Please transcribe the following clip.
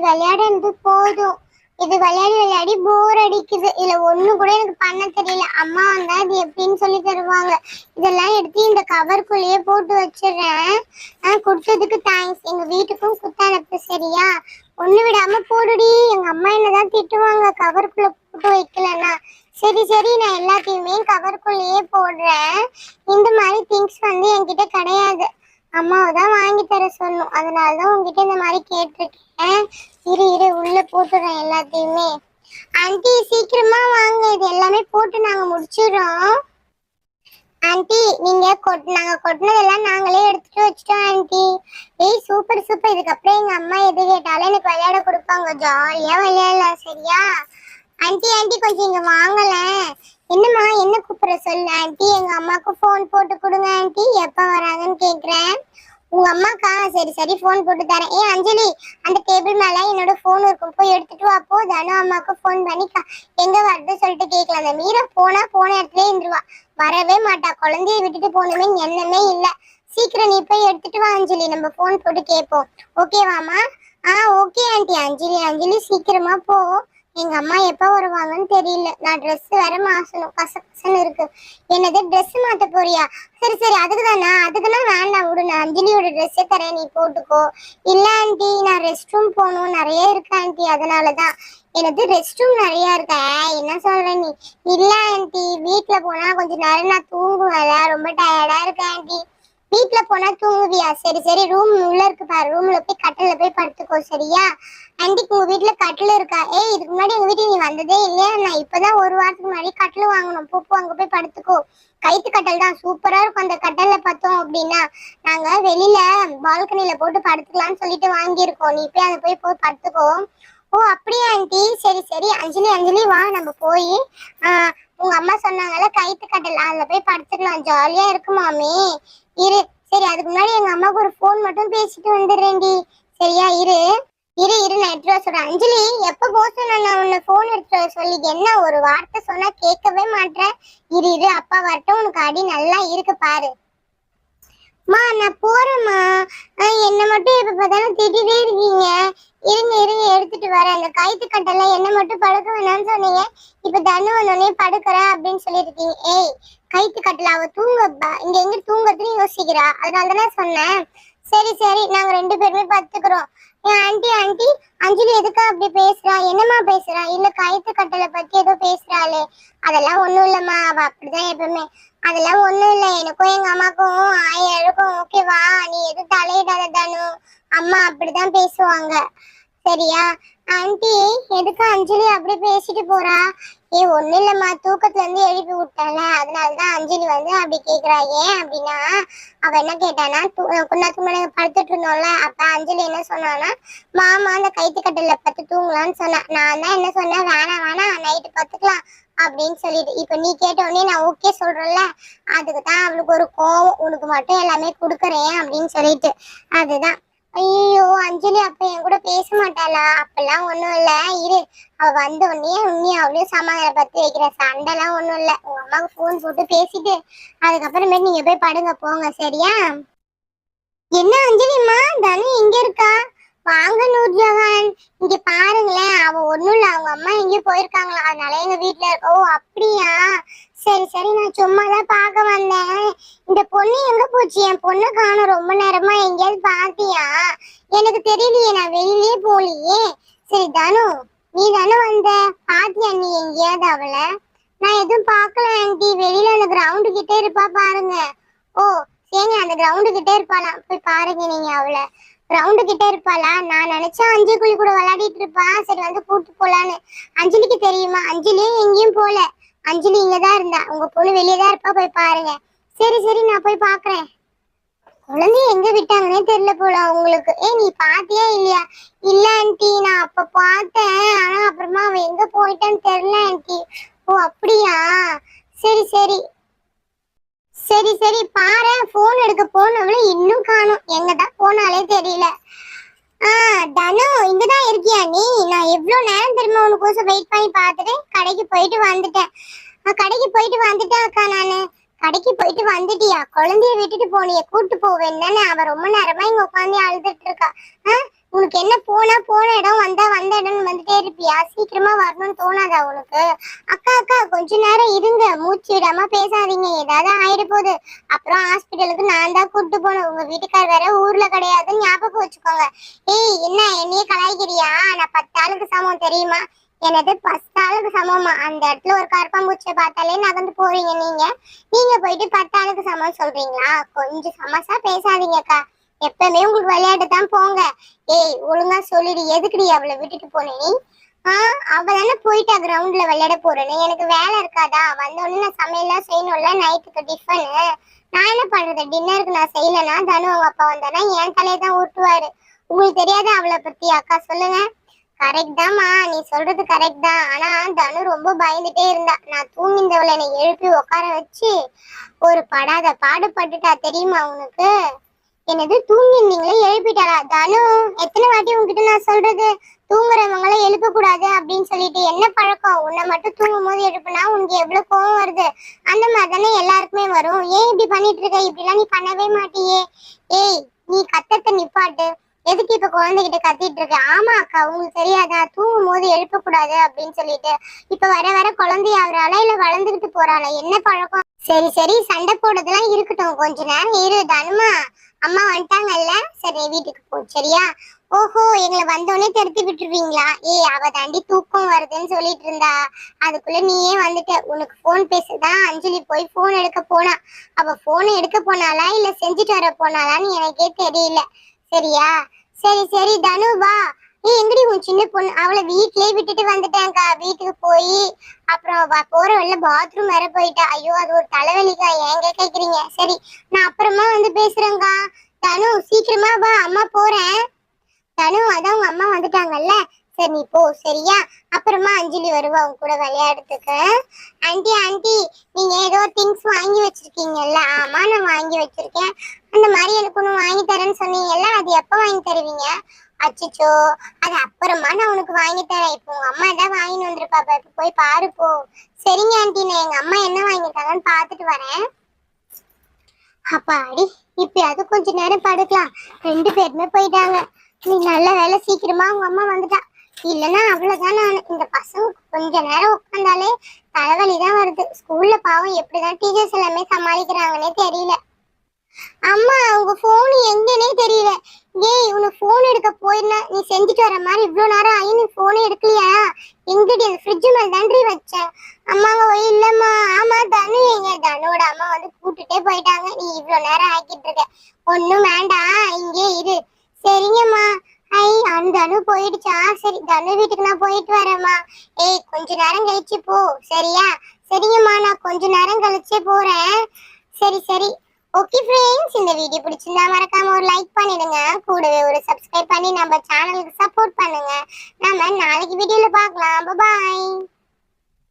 விளையாடுறது போதும். இது விளையாடி விளையாடி போர் அடிக்குது. இதுல ஒண்ணு கூட எனக்கு பண்ண தெரியல. அம்மா வந்தா இது எப்படின்னு சொல்லி தருவாங்க. இதெல்லாம் எடுத்து இந்த கவருக்குள்ளேயே போட்டு வச்சிடுறேன். கொடுத்ததுக்கு தேங்க்ஸ். எங்க வீட்டுக்கும் குத்தானப்பு சரியா? ஒண்ணு விடாம போடுடி. எங்க அம்மா என்னதான் திட்டுவாங்க கவருக்குள்ள போட்டு வைக்கலன்னா. சரி சரி, நான் எல்லாத்தையுமே கவருக்குள்ளேயே போடுறேன். இந்த மாதிரி திங்ஸ் வந்து என்கிட்ட கிடையாது. அம்மாவை தான் வாங்கி தர சொல்லணும். அதனாலதான் உங்ககிட்ட இந்த மாதிரி கேட்டிருக்கேன். இரு இரு, உள்ள போட்டுறேன் எல்லாத்தையுமே. ஆன்ட்டி சீக்கிரமா வாங்க, இது எல்லாமே போட்டு நாங்க முடிச்சிடுறோம். ஆன்ட்டி நீங்க நாங்க கொட்டினதெல்லாம் நாங்களே எடுத்துட்டு வச்சிட்டோம் ஆன்ட்டி. ஏய் சூப்பர் சூப்பர். இதுக்கப்புறம் எங்க அம்மா எது கேட்டாலும் எனக்கு விளையாட கொடுப்பாங்க. ஜாலியா விளையாடலாம் சரியா? ஆன்ட்டி ஆன்ட்டி கொஞ்சம் இங்க வாங்கல. என்னம்மா, என்ன கூப்பிடுற சொல்லு ஆன்ட்டி. எங்க அம்மாவுக்கு போன் போட்டு கொடுங்க ஆன்ட்டி, எப்ப வராங்கன்னு கேக்குறேன். உங்க அம்மாக்கா? சரி சரி, போன் போட்டு தரேன். ஏ அஞ்சலி, அந்த டேபிள் மேல என்னோட போன் இருக்கும், போய் எடுத்துட்டு வா போ. தனு அம்மாவுக்கு போன் பண்ணி எங்க வருது சொல்லிட்டு கேட்கலாம். அந்த மீரா போனா போன இடத்துல இருந்துருவா, வரவே மாட்டா. குழந்தைய விட்டுட்டு போகணுமே எண்ணமே இல்ல. சீக்கிரம் நீ போய் எடுத்துட்டு வா அஞ்சலி, நம்ம போன் போட்டு கேட்போம். ஓகேவாமா? Okay aunty. அஞ்சலி அஞ்சலி சீக்கிரமா போ. எங்க அம்மா எப்ப வருவாங்கன்னு தெரியல. நான் ட்ரெஸ் வேற மாசணும், கசகசன்னு இருக்கு. என்னது ட்ரெஸ் மாத்த போறியா? சரி சரி, அதுக்குதானா? அதுக்குன்னா வேண்டாம் விடு, நான் அஞ்சலியோட ட்ரெஸ்ஸே தரேன், நீ போட்டுக்கோ. இல்ல ஆன்ட்டி, நான் ரெஸ்ட் ரூம் போகணும், நிறைய இருக்கு ஆன்ட்டி, அதனாலதான். எனக்கு ரெஸ்ட் ரூம் நிறைய இருக்க. என்ன சொல்ற நீ? இல்ல ஆன்ட்டி, வீட்டுல போனா கொஞ்ச நேரம் நான் தூங்குவேன்ல, ரொம்ப டயர்டா இருக்கேன் ஆன்ட்டி. வீட்டுல போனா தூங்குவியா? சரி சரி, ரூம் உள்ள இருக்கு பாரு, ரூம்ல போய் கட்டில போய் படுத்துக்கோ சரியா? ஆன்ட்டிக்கு உங்க வீட்டுல கட்டில இருக்கா? ஏய் இதுக்கு முன்னாடி எங்க வீட்டுக்கு நீ வந்ததே இல்லையா? நான் இப்பதான் ஒரு வாரத்துக்கு முன்னாடி கட்டில வாங்கணும். போ அங்க போய் படுத்துக்கோ. கைத்து கட்டல் தான் சூப்பரா இருக்கும். அந்த கட்டல்ல பார்த்தோம் அப்படின்னா நாங்க வெளியில பால்கனில போட்டு படுத்துக்கலாம்னு சொல்லிட்டு வாங்கியிருக்கோம். நீ போய் அதை போய் படுத்துக்கோ. ஓ அப்படியா ஆன்ட்டி? சரி சரி, அஞ்சலி அஞ்சலி வா நம்ம போய் உங்க அம்மா சொன்னாங்கல்ல கைத்து கட்டல், அதுல போய் படுத்துக்கலாம், ஜாலியா இருக்கு மாமி. இரு. சரி அதுக்கு முன்னாடி எங்க அம்மாவுக்கு ஒரு போன் மட்டும் பேசிட்டு வந்துடுறேன்டி சரியா? இரு இரு இரு, நான் எடுத்துட்டு வர சொல்றேன். அஞ்சலி எப்ப போக நான் உன்னை போன் எடுத்துட்டு வர சொல்லி என்ன ஒரு வார்த்தை சொன்னா கேட்கவே மாட்டேன். இரு இரு, அப்பா வரட்டும், உனக்கு அடி நல்லா இருக்கு பாரு. மா நான் போறேம்மா. என்ன மட்டும் எப்ப பார்த்தாலும் திட்டிட்டே இருக்கீங்க. இருங்க இருங்க, எடுத்துட்டு வரேன். அந்த கைத்து கட்டெல்லாம் என்ன மட்டும் படுக்க வேணாம்னு சொன்னீங்க, இப்ப தனு வந்தோடனே படுக்கிற அப்படின்னு சொல்லியிருக்கீங்க. ஏய் கைத்து கட்டல, அவ தூங்க இங்க எங்க தூங்கறதுன்னு யோசிக்கிறா, அதனால தானே சொன்னேன். சரி சரி, நாங்க ரெண்டு பேருமே பத்துக்கிறோம். ஆன்ட்டி ஆன்ட்டி, அஞ்சலி எதுக்கா அப்படி பேசுறா? என்னம்மா பேசுறா? இல்ல கைத்து கட்டளை பத்தி ஏதோ பேசுறாளே. அதெல்லாம் ஒண்ணும் இல்லம்மா, அவ அப்படிதான் எப்பவுமே. அதெல்லாம் ஒண்ணும் இல்ல, எனக்கும் எங்க அம்மாக்கும் 1000 இருக்கும். ஓகேவா? நீ எதுவும் தலையிடாத தானு, அம்மா அப்படிதான் பேசுவாங்க சரியா? ஆன்ட்டி எதுக்கு அஞ்சலி அப்படி பேசிட்டு போறா? ஒண்ணு இல்லம்மா, தூக்கத்துல இருந்து எழுப்பி விட்டால, அதனாலதான் அஞ்சலி வந்து அப்படி கேக்குறா. ஏன் அப்படின்னா அவ என்ன கேட்டானா, படுத்துட்டு இருந்தோம்ல, அப்ப அஞ்சலி என்ன சொன்னானா, மாமா அந்த கைத்து கட்டல பத்து தூங்கலான்னு சொன்னா. நான் தான் என்ன சொன்னேன், வேணாம் வேணாம் நைட்டு பத்துக்கலாம் அப்படின்னு சொல்லிட்டு. இப்ப நீ கேட்ட உடனே நான் ஓகே சொல்றேன்ல, அதுக்குதான் அவளுக்கு ஒரு கோவம், உனக்கு மட்டும் எல்லாமே கொடுக்குறேன் அப்படின்னு சொல்லிட்டு. அதுதான். ஐயோ அஞ்சலி அப்ப என் கூட பேச மாட்டாளா? அப்பெல்லாம் ஒண்ணும் இல்ல. இரு, அவ வந்த உடனே உன்னையும் அவளையும் சமாதானம் பத்தி வைக்கிற. சண்டைலாம் ஒண்ணும் இல்ல. உங்க அம்மாவுக்கு போன் போட்டு பேசிட்டு அதுக்கப்புறமேட்டு நீங்க போய் படுங்க போங்க சரியா? என்ன அஞ்சலிம்மா, தனு இங்க இருக்கா? வாங்க நூர்ஜஹான், இங்க பாருங்களேன். அவ ஒண்ணும் இல்ல, அவங்க அம்மா எங்கேயோ போயிருக்காங்களா, அதனால எங்க வீட்டுல இருக்க. ஓ அப்படியா? சரி சரி, நான் சும்மாதான் பார்க்க வந்தேன். இந்த பொண்ணு எங்க போச்சு? என் பொண்ணு காணோம், ரொம்ப நேரமா. எங்கேயாவது பாத்தியா? எனக்கு தெரியலையே, நான் வெளியிலயே போலியே. சரி தனு, நீ தானே வந்த, பாத்தியா நீ எங்கேயாவது அவளை? நான் எதுவும் பார்க்கல ஆன்ட்டி, வெளியில அந்த கிரவுண்டு கிட்டே இருப்பா பாருங்க. ஓ ஏங்க அந்த கிரவுண்டு கிட்டே இருப்பாளா? போய் பாருங்க நீங்க அவளை. கிரவுண்டு கிட்ட இருப்பாளா? நான் நினைச்சா அஞ்சலி கூட விளையாடிட்டு இருப்பா, சரி வந்து கூட்டு போலான்னு. அஞ்சலிக்கு தெரியுமா? அஞ்சலியும் எங்கேயும் போல, அஞ்சலி இங்கதான் இருந்தா. உங்க பொண்ணு வெளியேதான் இருப்பா, போய் பாருங்க. சரி சரி, நான் போய் பாக்குறேன். குழந்தைய எங்க விட்டாங்கன்னே தெரியல போல உங்களுக்கு. நீ பாத்தியா இல்லையா? இல்ல ஆன்ட்டி, நான் அப்ப பார்த்தேன், ஆனா அப்புறமா அவ எங்க போயிட்டான்னு தெரியல ஆன்ட்டி. ஓ அப்படியா? சரி சரி சரி சரி, பாரு போன் எடுக்க போனவள இன்னும் காணும், எங்கதான் போனாலே தெரியல. தனு இங்கதான் இருக்கியா நீ? நான் எவ்வளவு நேரம் திரும்ப உனக்கோசம் வெயிட் பண்ணி பார்த்துட்டு கடைக்கு போயிட்டு வந்துட்டேன். கடைக்கு போயிட்டு வந்துட்டேன் அக்கா நானு. கடைக்கு போயிட்டு வந்துட்டியா? குழந்தைய விட்டுட்டு போனிய, கூட்டு போவேன் தானே. அவ ரொம்ப நேரமா இங்க உட்காந்து அழுதுட்டு இருக்கா. உனக்கு என்ன போனா போன இடம் வந்தா வந்த இடம் வந்துட்டே இருப்பியா? சீக்கிரமா வரணும்னு தோணாதா உனக்கு? அக்கா அக்கா கொஞ்ச நேரம் இருங்க, மூச்சு விடாம பேசாதீங்க, ஏதாவது ஆயிட போகுது. அப்புறம் ஹாஸ்பிட்டலுக்கு நான் தான் கூட்டு போனேன். உங்க வீட்டுக்கார் வேற ஊர்ல கிடையாதுன்னு ஞாபகம் வச்சுக்கோங்க. ஏய் என்ன என்னையே கலாய்க்கிறியா? நான் 10 ஆளுக்கு சமம் தெரியுமா? எனது 10 ஆளுக்கு சமமா? அந்த இடத்துல ஒரு கரப்பாம்பூச்சியை பார்த்தாலே நகர்ந்து போறீங்க நீங்க. நீங்க போயிட்டு 10 ஆளுக்கு சமம் சொல்றீங்களா? கொஞ்சம் சமசா பேசாதீங்கக்கா. எப்பவுமே உங்களுக்கு விளையாட்டு தான் போங்க. ஏய் ஒழுங்கா சொல்லிடு, எதுக்குடி அவளை விட்டுட்டு போனே நீ? அவ தானே போயிட்டா கிரவுண்ட்ல விளையாட போறேன்னு. எனக்கு வேலை இருக்காதா? வந்தோடனே நான் சமையல்லாம் செய்யணும்ல, நைட்டுக்கு டிஃபனு. நான் என்ன பண்றது? டின்னருக்கு நான் செய்யலன்னா தனு அவங்க அப்பா வந்தானா என் தலையை தான் ஊட்டுவாரு. உங்களுக்கு தெரியாது அவளை பத்தி? அக்கா சொல்லுங்க. கரெக்ட் தான்மா, நீ சொல்றது கரெக்ட் தான். ஆனா தனு ரொம்ப பயந்துட்டே இருந்தா. நான் தூங்கிந்தவளை என்னை எழுப்பி உட்கார வச்சு ஒரு படாத பாடுபட்டுட்டா தெரியுமா உனக்கு? என்னது தூங்கிருந்தீங்களே எழுப்பிட்டாரா? தனு எத்தனை வாட்டி உங்ககிட்ட நான் சொல்றது, தூங்குறவங்களை எழுப்ப கூடாது அப்படின்னு சொல்லிட்டு. என்ன பழக்கம்? உன்னை மட்டும் தூங்கும் போது எழுப்புனா உனக்கு எவ்வளவு கோவம் வருது? அந்த மாதிரி தானே எல்லாருக்குமே வரும். ஏன் இப்படி பண்ணிட்டு இருக்க? இப்படிலாம் நீ பண்ணவே மாட்டியே. ஏய் நீ கத்தத்தை நிப்பாட்டு. எதுக்கு இப்ப குழந்தைகிட்ட கத்திட்டு இருக்க? ஆமா அக்கா, உங்களுக்கு தெரியாதா தூங்கும் போது எழுப்ப கூடாது அப்படின்னு சொல்லிட்டு. இப்ப வர வர குழந்தை ஆகுறாளா இல்ல வளர்ந்துகிட்டு போறாளா? என்ன பழக்கம்? சரி சரி, சண்டை போடுறதெல்லாம் இருக்கட்டும், கொஞ்ச நேரம் இரு. தனுமா அம்மா வந்துட்டாங்கல்ல, சரி வீட்டுக்கு போ சரியா? ஓஹோ, எங்களை வந்தோடனே திருத்தி விட்டுருவீங்களா? ஏய் அவ தாண்டி தூக்கம் வருதுன்னு சொல்லிட்டு இருந்தா, அதுக்குள்ள நீயே வந்துட்ட. உனக்கு போன் பேசதான் அஞ்சலி போய் போன் எடுக்க போனா. அவ போன் எடுக்க போனாளா இல்ல செஞ்சுட்டு வர போனாளான்னு எனக்கே தெரியல. சரியா? சரி சரி தனு வா. ஏய் எங்கடி உன் சின்ன பொண்ணு? அவளை வீட்லயே விட்டுட்டு வந்துட்டேன்க்கா. வீட்டுக்கு போய் அப்புறம் போற வழியில பாத்ரூம் வேற போயிட்டா. ஐயோ அது ஒரு தலைவலிக்கா, ஏங்க கேக்குறீங்க? சரி நான் அப்புறமா வந்து பேசுறேன்க்கா. தனு சீக்கிரமா வா, அம்மா போறேன். தனு அதான் உங்க அம்மா வந்துட்டாங்கல்ல, சரி நீ போ சரியா? அப்புறமா அஞ்சலி வருவா உங்க கூட விளையாடுறதுக்கு. ஆன்ட்டி ஆன்ட்டி, நீங்க ஏதோ திங்ஸ் வாங்கி வச்சிருக்கீங்கல்ல? ஆமா நான் வாங்கி வச்சிருக்கேன். அந்த மாதிரி எனக்கு ஒண்ணு வாங்கி தரேன்னு சொன்னீங்கல்ல, அது எப்ப வாங்கி தருவீங்க? அச்சோ அது அப்புறமா நான் உனக்கு வாங்கி தரேன். இப்போ உங்க அம்மா தான் வாங்கிட்டு வந்திருப்பா, இப்ப போய் பாரு போ. சரிங்க ஆன்ட்டி, நான் எங்க அம்மா என்ன வாங்கிட்டாங்கன்னு பாத்துட்டு வரேன். அப்பாடி இப்பயாவது கொஞ்ச நேரம் படுக்கலாம். 2 பேருமே போயிட்டாங்க. நீ நல்ல வேலை சீக்கிரமா உங்க அம்மா வந்துட்டா. இல்லைன்னா அவ்வளவுதான். நான் இந்த பசங்க கொஞ்ச நேரம் உட்காந்தாலே தலைவலிதான் வருது. ஸ்கூல்ல பாவம் எப்படிதான் டீச்சர்ஸ் எல்லாமே சமாளிக்கிறாங்கன்னே தெரியல. அம்மா உங்க போன் எங்கன்னே தெரியல. ஏய் உனக்கு போன் எடுக்க போயிருந்தா நீ செஞ்சுட்டு வர மாதிரி இவ்வளவு நேரம் ஆகி நீ போனே எடுக்கலையா? எங்கடி? அந்த ஃப்ரிட்ஜ் மேல தாண்டி வச்சேன். அம்மாங்க இல்லம்மா. ஆமா தனு எங்க? தனுவோட அம்மா வந்து கூட்டுட்டே போயிட்டாங்க. நீ இவ்வளவு நேரம் ஆக்கிட்டு இருக்க. ஒண்ணும் வேண்டாம், இங்கே இரு. சரிங்கம்மா. ஐ அந்த தனு போயிடுச்சா? சரி தனு வீட்டுக்கு நான் போயிட்டு வரேம்மா. ஏய் கொஞ்ச நேரம் கழிச்சு போ சரியா? சரிங்கம்மா, நான் கொஞ்ச நேரம் கழிச்சே போறேன். சரி சரி. ஓகே ஃப்ரெண்ட்ஸ், இந்த வீடியோ பிடிச்சிருந்தா மறக்காம ஒரு லைக் பண்ணிடுங்க. கூடவே ஒரு சப்ஸ்கிரைப் பண்ணி நம்ம சேனலுக்கு சப்போர்ட் பண்ணுங்க. நாம நாளைக்கு வீடியோல பார்க்கலாம். பாய்.